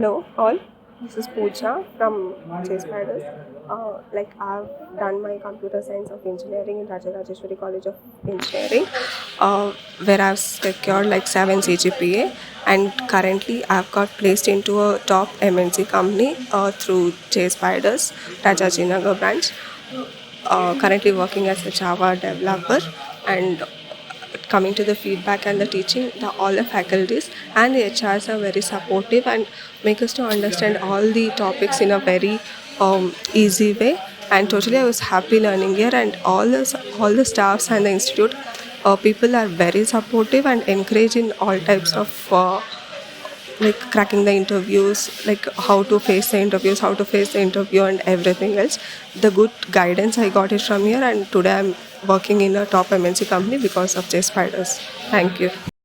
Hello all, this is Pooja from JSPIDERS. I've done my computer science of engineering in Rajajinagar College of Engineering, where I've secured like 7 CGPA, and currently I've got placed into a top MNC company through JSPIDERS Rajajinagar branch. Currently working as a Java developer, and coming to the feedback and the teaching, all the faculties and the HRs are very supportive and make us to understand all the topics in a very easy way. And totally, I was happy learning here, and all the staffs and the institute people are very supportive and encouraging all types of like cracking the interviews, like how to face the interviews, how to face the interview, and everything else. The good guidance I got it from here, and today I'm working in a top MNC company because of JSPIDERS. Thank you.